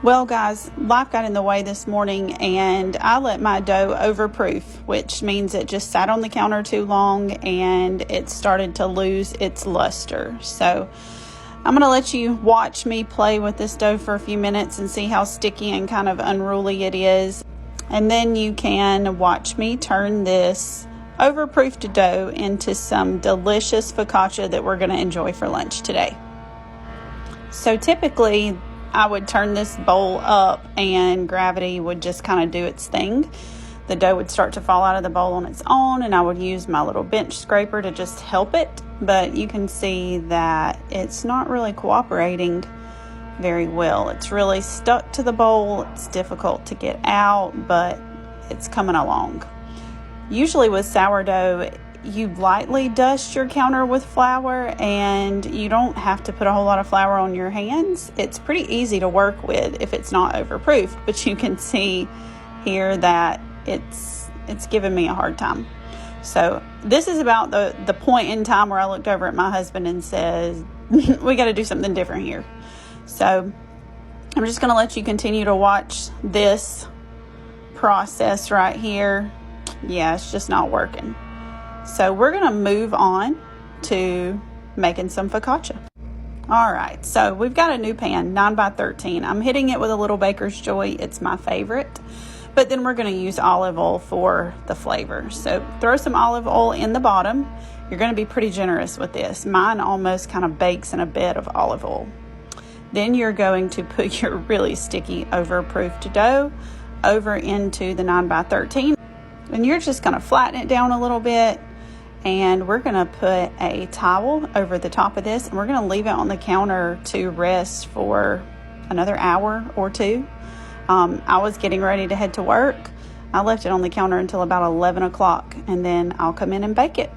Well, guys, life got in the way this morning and I let my dough overproof, which means it just sat on the counter too long and it started to lose its luster. So I'm going to let you watch me play with this dough for a few minutes and see how sticky and kind of unruly it is. And then you can watch me turn this overproofed dough into some delicious focaccia that we're going to enjoy for lunch today. So typically I would turn this bowl up and gravity would just kind of do its thing. The dough would start to fall out of the bowl on its own and I would use my little bench scraper to just help it. But you can see that it's not really cooperating very well. It's really stuck to the bowl. It's difficult to get out, but it's coming along. Usually with sourdough, you lightly dust your counter with flour and you don't have to put a whole lot of flour on your hands. It's pretty easy to work with if it's not overproofed, but you can see here that it's giving me a hard time. So this is about the point in time where I looked over at my husband and said, we got to do something different here. So I'm just going to let you continue to watch this process right here. Yeah, it's just not working. So we're going to move on to making some focaccia. All right, so we've got a new pan, 9x13. I'm hitting it with a little baker's joy. It's my favorite. But then we're going to use olive oil for the flavor. So throw some olive oil in the bottom. You're going to be pretty generous with this. Mine almost kind of bakes in a bed of olive oil. Then you're going to put your really sticky overproofed dough over into the 9x13. And you're just going to flatten it down a little bit. And we're going to put a towel over the top of this. And we're going to leave it on the counter to rest for another hour or two. I was getting ready to head to work. I left it on the counter until about 11 o'clock. And then I'll come in and bake it.